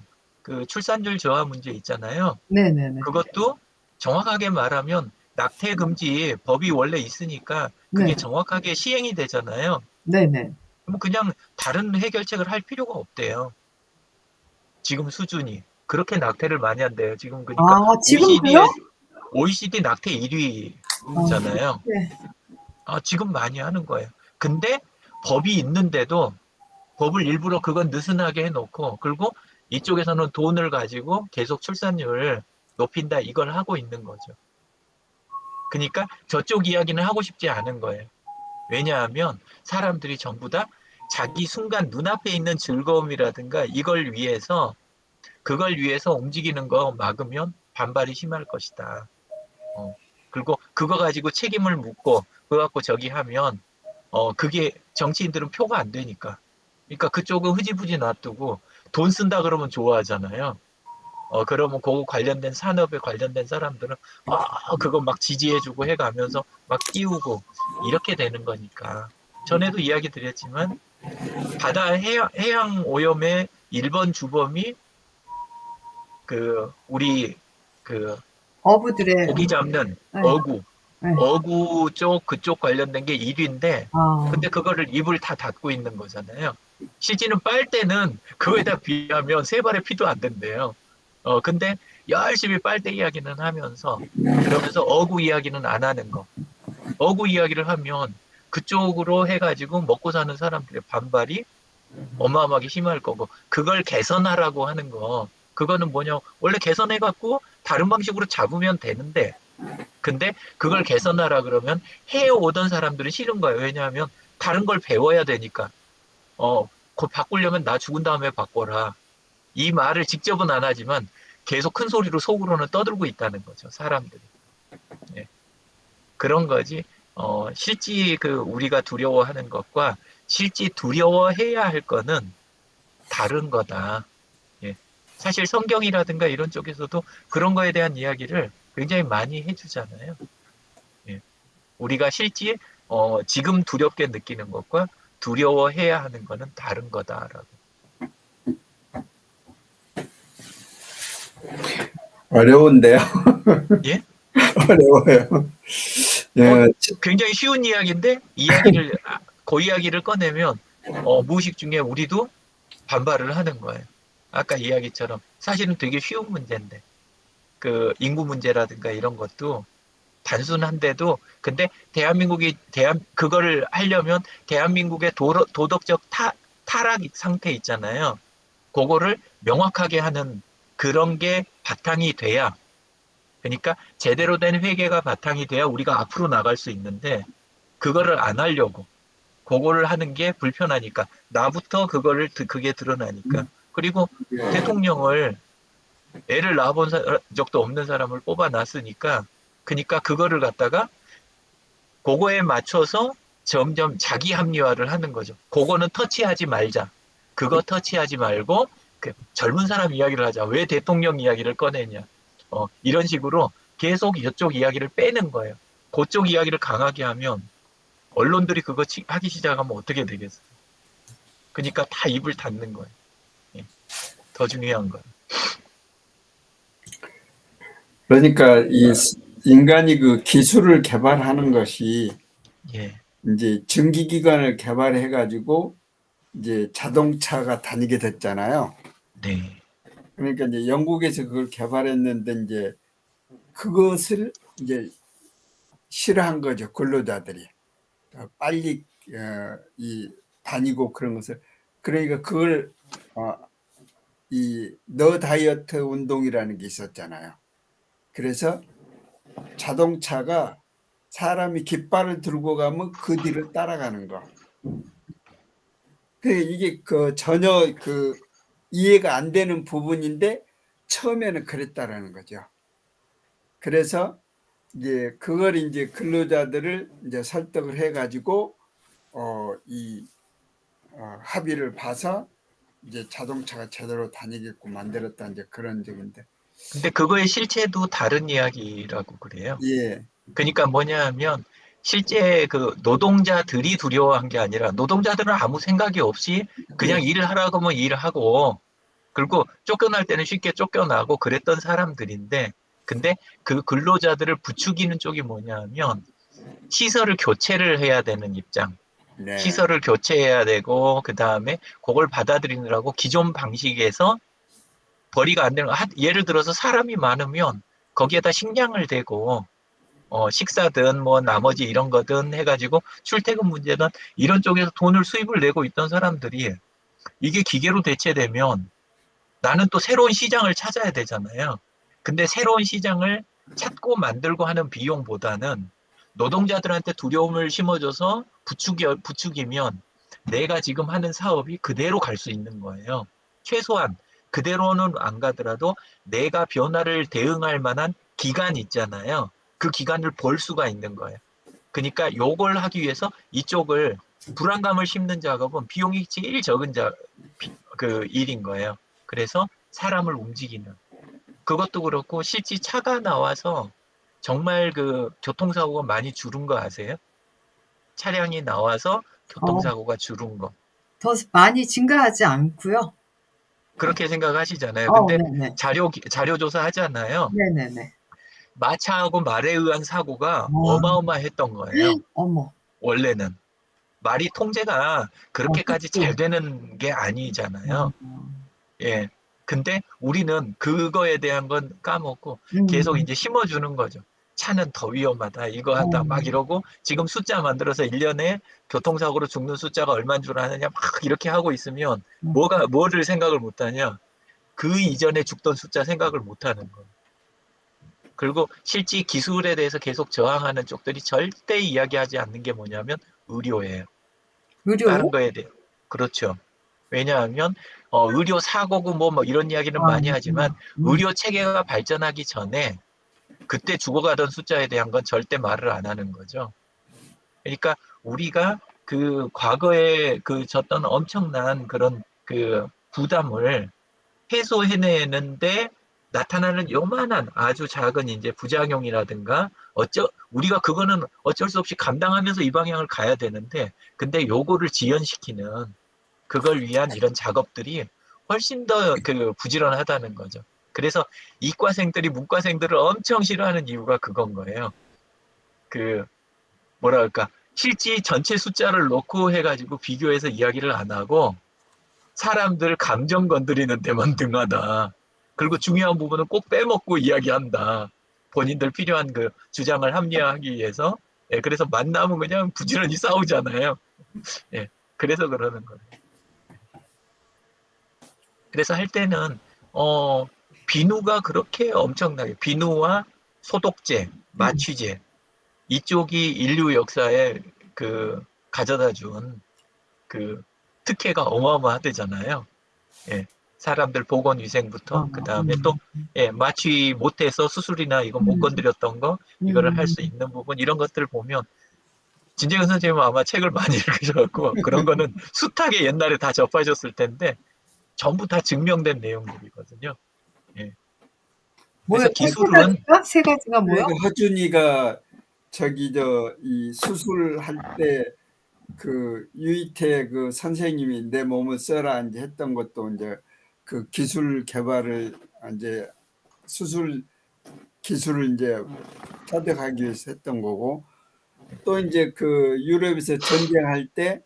출산율 저하 문제 있잖아요. 네네네. 그것도 정확하게 말하면 낙태 금지 법이 원래 있으니까 그게 정확하게 시행이 되잖아요. 네네. 그럼 그냥 다른 해결책을 할 필요가 없대요. 지금 수준이. 그렇게 낙태를 많이 한대요. 지금 그러니까 아, 지금도요? OECD 낙태 아, 1위잖아요. 네. 지금 많이 하는 거예요. 근데 법이 있는데도 법을 일부러 그건 느슨하게 해놓고, 그리고 이쪽에서는 돈을 가지고 계속 출산율을 높인다 이걸 하고 있는 거죠. 그러니까 저쪽 이야기는 하고 싶지 않은 거예요. 왜냐하면 사람들이 전부 다 자기 순간 눈앞에 있는 즐거움이라든가 그걸 위해서 움직이는 거 막으면 반발이 심할 것이다. 그리고 그거 가지고 책임을 묻고 그거 갖고 저기 하면 그게 정치인들은 표가 안 되니까. 그러니까 그쪽은 흐지부지 놔두고 돈 쓴다 그러면 좋아하잖아요. 그러면 그 관련된 산업에 관련된 사람들은 그거 막 지지해주고 해가면서 막 띄우고 이렇게 되는 거니까. 전에도 이야기 드렸지만 바다 해양 오염의 1번 주범이 우리 어부들의, 고기 잡는 네, 어구 네. 그쪽 관련된 게 1위인데 근데 그거를 입을 다 닫고 있는 거잖아요. 실제는 빨대는 그거에다 비하면 세 발의 피도 안 된대요. 근데 열심히 빨대 이야기는 하면서 그러면서 어구 이야기는 안 하는 거. 어구 이야기를 하면 그쪽으로 해가지고 먹고 사는 사람들의 반발이 어마어마하게 심할 거고 그걸 개선하라고 하는 거 그거는 뭐냐 원래 개선해갖고 다른 방식으로 잡으면 되는데 근데 그걸 개선하라 그러면 해오던 사람들은 싫은 거예요. 왜냐하면 다른 걸 배워야 되니까 그거 바꾸려면 나 죽은 다음에 바꿔라. 이 말을 직접은 안 하지만 계속 큰 소리로 속으로는 떠들고 있다는 거죠. 사람들이. 예. 그런 거지. 실제 우리가 두려워하는 것과 실제 두려워해야 할 거는 다른 거다. 예. 사실 성경이라든가 이런 쪽에서도 그런 거에 대한 이야기를 굉장히 많이 해주잖아요. 예. 우리가 실제 지금 두렵게 느끼는 것과 두려워해야 하는 거는 다른 거다라고. 어려운데요. 예? 어려워요. 예. 굉장히 쉬운 이야기인데 그 이야기를 꺼내면 무의식 중에 우리도 반발을 하는 거예요. 아까 이야기처럼 사실은 되게 쉬운 문제인데 인구 문제라든가 이런 것도 단순한데도 근데 그거를 하려면 대한민국의 도덕적 타락 상태 있잖아요. 그거를 명확하게 하는 그런 게 바탕이 돼야 그러니까 제대로 된 회계가 바탕이 돼야 우리가 앞으로 나갈 수 있는데 그거를 안 하려고 그거를 하는 게 불편하니까 나부터 그게 드러나니까 그리고 대통령을 애를 낳아본 적도 없는 사람을 뽑아놨으니까 그러니까 그거를 갖다가 그거에 맞춰서 점점 자기 합리화를 하는 거죠. 그거는 터치하지 말자. 그거 터치하지 말고 젊은 사람 이야기를 하자. 왜 대통령 이야기를 꺼내냐. 이런 식으로 계속 이쪽 이야기를 빼는 거예요. 그쪽 이야기를 강하게 하면 언론들이 그거 하기 시작하면 어떻게 되겠어요. 그러니까 다 입을 닫는 거예요. 예. 더 중요한 건. 그러니까 이 인간이 그 기술을 개발하는 것이 예. 이제 전기기관을 개발해 가지고 이제 자동차가 다니게 됐잖아요. 네. 그러니까 이제 영국에서 그걸 개발했는데 이제 그것을 이제 싫어한 거죠. 근로자들이 빨리 다니고 그런 것을 그러니까 그걸 이 너 다이어트 운동이라는 게 있었잖아요. 그래서 자동차가 사람이 깃발을 들고 가면 그 뒤를 따라가는 거. 이게 전혀 이해가 안 되는 부분인데 처음에는 그랬다라는 거죠. 그래서 이제 그걸 이제 근로자들을 이제 설득을 해가지고 합의를 봐서 이제 자동차가 제대로 다니게끔 만들었다 이제 그런 적인데. 근데 그거의 실체도 다른 이야기라고 그래요. 예. 그러니까 뭐냐 하면 실제 노동자들이 두려워한 게 아니라 노동자들은 아무 생각이 없이 그냥 일을 하라고 하면 일을 하고 그리고 쫓겨날 때는 쉽게 쫓겨나고 그랬던 사람들인데 근데 그 근로자들을 부추기는 쪽이 뭐냐 하면 시설을 교체를 해야 되는 입장. 네. 시설을 교체해야 되고 그다음에 그걸 받아들이느라고 기존 방식에서 벌이가 안 되는 거. 예를 들어서 사람이 많으면 거기에다 식량을 대고 식사든 뭐 나머지 이런 거든 해가지고 출퇴근 문제든 이런 쪽에서 돈을 수입을 내고 있던 사람들이 이게 기계로 대체되면 나는 또 새로운 시장을 찾아야 되잖아요. 근데 새로운 시장을 찾고 만들고 하는 비용보다는 노동자들한테 두려움을 심어줘서 부추기면 내가 지금 하는 사업이 그대로 갈 수 있는 거예요. 최소한 그대로는 안 가더라도 내가 변화를 대응할 만한 기간이 있잖아요. 그 기간을 벌 수가 있는 거예요. 그러니까 요걸 하기 위해서 이쪽을 불안감을 심는 작업은 비용이 제일 적은 그 일인 거예요. 그래서 사람을 움직이는. 그것도 그렇고 실제 차가 나와서 정말 그 교통사고가 많이 줄은 거 아세요? 차량이 나와서 교통사고가 줄은 거. 더 많이 증가하지 않고요. 그렇게 생각하시잖아요. 근데 네네. 자료 조사하잖아요. 네네네. 마차하고 말에 의한 사고가 아. 어마어마했던 거예요. 어머. 원래는. 말이 통제가 그렇게까지 그치. 잘 되는 게 아니잖아요. 예. 근데 우리는 그거에 대한 건 까먹고 계속 이제 심어주는 거죠. 차는 더 위험하다, 이거 하다, 막 이러고 지금 숫자 만들어서 1년에 교통사고로 죽는 숫자가 얼마인 줄 아느냐, 막 이렇게 하고 있으면 뭐를 생각을 못 하냐. 그 이전에 죽던 숫자 생각을 못 하는 거예요. 그리고 실제 기술에 대해서 계속 저항하는 쪽들이 절대 이야기하지 않는 게 뭐냐면 의료예요. 의료요? 다른 거에 대해. 그렇죠. 왜냐하면 의료 사고고 뭐 이런 이야기는 많이 하지만 의료 체계가 발전하기 전에 그때 죽어가던 숫자에 대한 건 절대 말을 안 하는 거죠. 그러니까 우리가 그 과거에 그 졌던 엄청난 그런 그 부담을 해소해내는데 나타나는 요만한 아주 작은 이제 부작용이라든가 우리가 그거는 어쩔 수 없이 감당하면서 이 방향을 가야 되는데 근데 요거를 지연시키는 그걸 위한 이런 작업들이 훨씬 더 그 부지런하다는 거죠. 그래서 이과생들이 문과생들을 엄청 싫어하는 이유가 그건 거예요. 그 뭐랄까 실제 전체 숫자를 놓고 해가지고 비교해서 이야기를 안 하고 사람들 감정 건드리는 데만 등하다. 그리고 중요한 부분은 꼭 빼먹고 이야기한다. 본인들 필요한 그 주장을 합리화하기 위해서. 예, 그래서 만나면 그냥 부지런히 싸우잖아요. 예, 그래서 그러는 거예요. 그래서 할 때는 비누가 그렇게 엄청나게 비누와 소독제, 마취제 이쪽이 인류 역사에 그 가져다 준 그 특혜가 어마어마하대잖아요. 예, 사람들 보건위생부터 그 다음에 또 마취 못해서 수술이나 이거 못 건드렸던 거 이거를 할 수 있는 부분 이런 것들 보면 진재근 선생님은 아마 책을 많이 읽으셔갖고 그런 거는 숱하게 옛날에 다 접하셨을 텐데 전부 다 증명된 내용들이거든요. 예. 뭐요? 그래서 기술은 세 가지가 뭐요? 그러니까 허준이가 이 수술할 때 그 유이태 그 선생님이 내 몸을 써라 이제 했던 것도 이제 그 기술 개발을 이제 수술 기술을 이제 터득하기 위해서 했던 거고 또 이제 그 유럽에서 전쟁할 때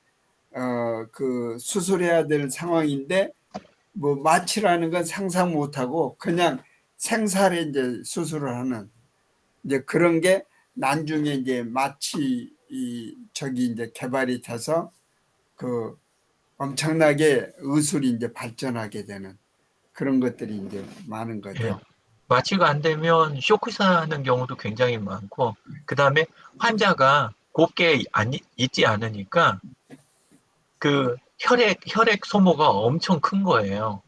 그 수술해야 될 상황인데 뭐 마취라는 건 상상 못하고 그냥 생살에 이제 수술을 하는 이제 그런 게 나중에 이제 마취 이제 개발이 돼서 그 엄청나게 의술이 이제 발전하게 되는 그런 것들이 이제 많은 거죠. 예. 마취가 안 되면 쇼크사는 경우도 굉장히 많고 그 다음에 환자가 곱게 있지 않으니까 그 혈액 소모가 엄청 큰 거예요.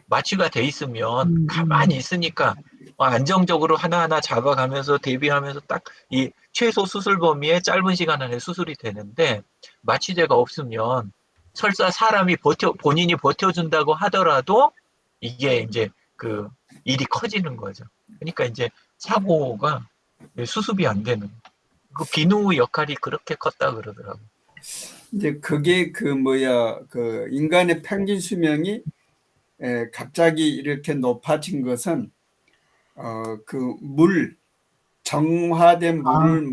마취가 돼 있으면 가만히 있으니까 안정적으로 하나하나 잡아가면서 대비하면서 딱 이 최소 수술 범위의 짧은 시간 안에 수술이 되는데 마취제가 없으면 설사 사람이 본인이 버텨준다고 하더라도 이게 이제 그 일이 커지는 거죠. 그러니까 이제 사고가 수습이 안 되는 그 비누 역할이 그렇게 컸다 그러더라고요. 이제 그게 그 인간의 평균 수명이 갑자기 이렇게 높아진 것은 정화된 물을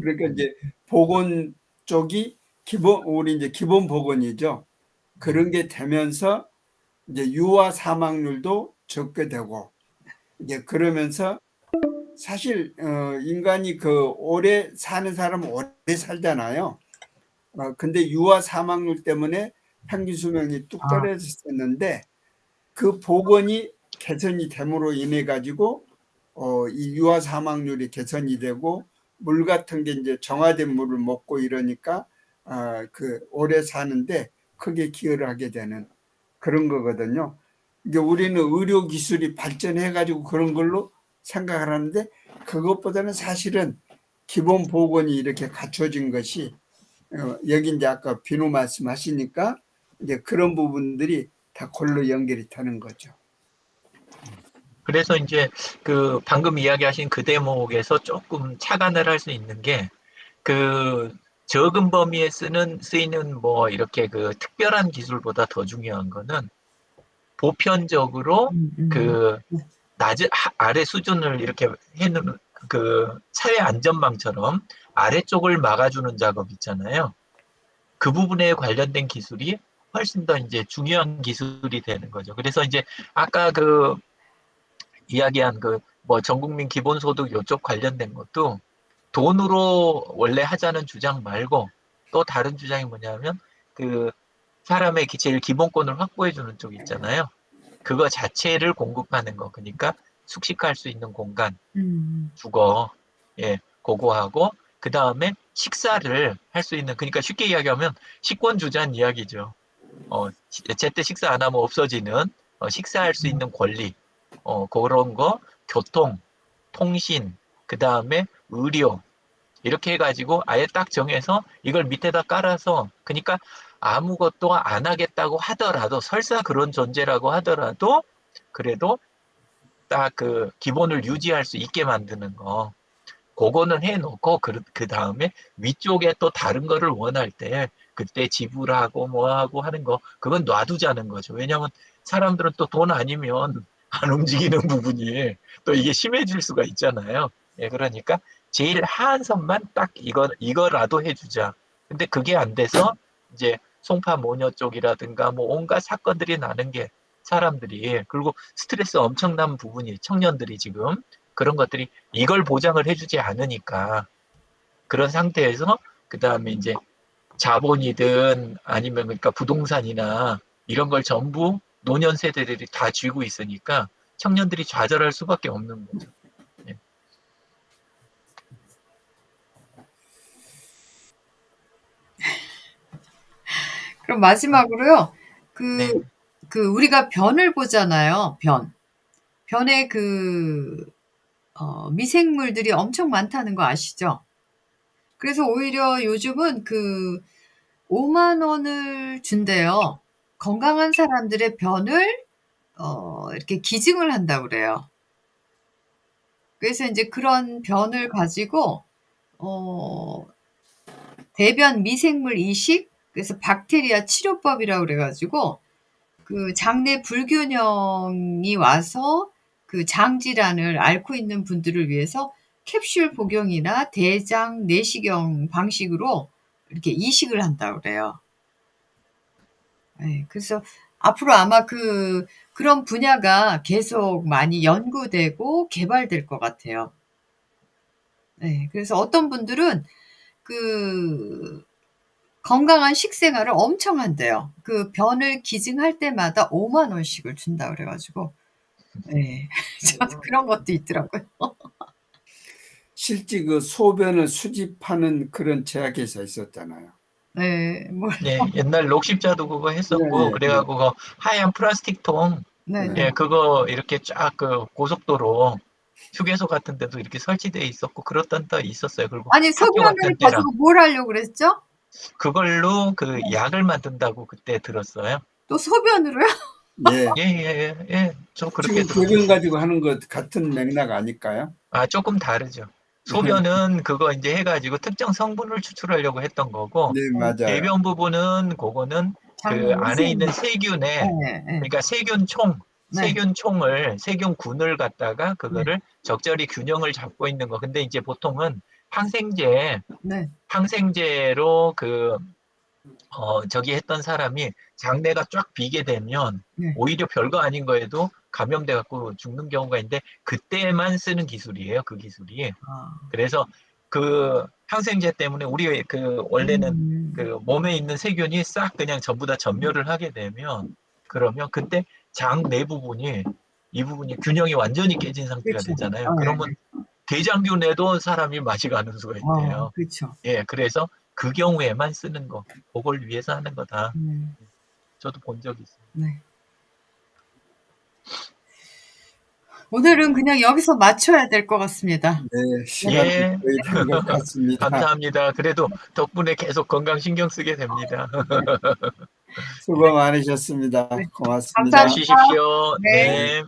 그러니까 이제 보건 쪽이 우리 이제 기본 보건이죠. 그런 게 되면서 이제 유아 사망률도 적게 되고, 이제 그러면서 사실 인간이 오래 사는 사람은 오래 살잖아요. 근데 유아 사망률 때문에 평균 수명이 뚝 떨어졌었는데 그 보건이 개선이 됨으로 인해 가지고 이 유아 사망률이 개선이 되고, 물 같은 게 이제 정화된 물을 먹고 이러니까 오래 사는데 크게 기여를 하게 되는 그런 거거든요. 이제 우리는 의료 기술이 발전해 가지고 그런 걸로 생각을 하는데, 그것보다는 사실은 기본 보건이 이렇게 갖춰진 것이 여기 이제 아까 비누 말씀하시니까 이제 그런 부분들이 다 골로 연결이 되는 거죠. 그래서 이제 그 방금 이야기하신 그 대목에서 조금 착안을 할 수 있는 게, 그 적은 범위에 쓰이는 뭐 이렇게 그 특별한 기술보다 더 중요한 거는 보편적으로 그 아래 수준을 이렇게 해놓은 그 사회 안전망처럼 아래쪽을 막아주는 작업 있잖아요. 그 부분에 관련된 기술이 훨씬 더 이제 중요한 기술이 되는 거죠. 그래서 이제 아까 그 이야기한 그 뭐 전국민 기본소득 요쪽 관련된 것도 돈으로 원래 하자는 주장 말고 또 다른 주장이 뭐냐면 그 사람의 제일 기본권을 확보해 주는 쪽 있잖아요. 그거 자체를 공급하는 거. 그러니까 숙식할 수 있는 공간, 주거, 예, 그거 하고 그 다음에 식사를 할 수 있는, 그러니까 쉽게 이야기하면 식권 주자는 이야기죠. 제때 식사 안 하면 없어지는 식사할 수 있는 권리, 그런 거, 교통, 통신, 그 다음에 의료, 이렇게 해가지고 아예 딱 정해서 이걸 밑에다 깔아서, 그러니까 아무것도 안 하겠다고 하더라도, 설사 그런 존재라고 하더라도 그래도 딱 그 기본을 유지할 수 있게 만드는 거, 그거는 해놓고 그 다음에 위쪽에 또 다른 거를 원할 때 그때 지불하고 뭐하고 하는 거, 그건 놔두자는 거죠. 왜냐하면 사람들은 또 돈 아니면 안 움직이는 부분이 또 이게 심해질 수가 있잖아요. 예, 그러니까 제일 하한 선만 딱 이거라도 해주자. 근데 그게 안 돼서 이제 송파 모녀 쪽이라든가 뭐 온갖 사건들이 나는 게, 사람들이, 그리고 스트레스 엄청난 부분이 청년들이 지금 그런 것들이 이걸 보장을 해주지 않으니까, 그런 상태에서 그 다음에 이제 자본이든 아니면 그러니까 부동산이나 이런 걸 전부 노년 세대들이 다 쥐고 있으니까 청년들이 좌절할 수밖에 없는 거죠. 예. 그럼 마지막으로요. 네. 우리가 변을 보잖아요. 변에 미생물들이 엄청 많다는 거 아시죠? 그래서 오히려 요즘은 5만 원을 준대요. 건강한 사람들의 변을 이렇게 기증을 한다고 그래요. 그래서 이제 그런 변을 가지고 대변 미생물 이식, 그래서 박테리아 치료법이라고 그래가지고 그 장내 불균형이 와서 그 장질환을 앓고 있는 분들을 위해서 캡슐 복용이나 대장 내시경 방식으로 이렇게 이식을 한다고 그래요. 네, 그래서 앞으로 아마 그런 분야가 계속 많이 연구되고 개발될 것 같아요. 네, 그래서 어떤 분들은 건강한 식생활을 엄청 한대요. 그 변을 기증할 때마다 5만 원씩을 준다 그래가지고, 네, 저도 그런 것도 있더라고요. 실제 그 소변을 수집하는 그런 제약회사 있었잖아요. 네, 네, 옛날 녹십자도 그거 했었고, 네, 그래갖고 그 하얀 플라스틱 통, 네, 네. 예, 그거 이렇게 쫙 그 고속도로 휴게소 같은 데도 이렇게 설치돼 있었고 그렇던 때 있었어요. 그리고 아니, 학교 소변을 같은 때랑 가지고 뭘 하려고 그랬죠? 그걸로 그 약을 만든다고 그때 들었어요. 또 소변으로요? 예. 예, 예, 예, 예. 저 그렇게 지금 소변 들었어요. 가지고 하는 것 같은 맥락 아닐까요? 아, 조금 다르죠. 소변은 그거 이제 해가지고 특정 성분을 추출하려고 했던 거고, 네, 맞아요. 배변 부분은 그거는 그 장내 안에 있는 미생물. 세균에, 네, 네, 그러니까 네, 세균군을 갖다가 네, 그거를 적절히 균형을 잡고 있는 거. 근데 이제 보통은 네. 항생제로 저기 했던 사람이 장내가 쫙 비게 되면 네. 오히려 별거 아닌 거에도 감염돼 갖고 죽는 경우가 있는데 그때만 쓰는 기술이에요. 그 기술이. 그래서 그 항생제 때문에 우리 그 원래는 그 몸에 있는 세균이 싹 그냥 전부 다 전멸을 하게 되면 그러면 그때 장 내 부분이 이 부분이 균형이 완전히 깨진 상태가 그렇죠. 되잖아요. 그러면 대장균에도 사람이 맛이 가는 수가 있대요. 그렇죠. 예, 그래서 그 경우에만 쓰는 거, 그걸 위해서 하는 거다. 저도 본 적이 있어요. 네. 오늘은 그냥 여기서 맞춰야 될 것 같습니다. 네, 시간이 예. 거의 된 것 같습니다. 감사합니다. 그래도 덕분에 계속 건강 신경 쓰게 됩니다. 수고 많으셨습니다. 네. 고맙습니다. 감사합니다. 잘 쉬십시오. 네. 네.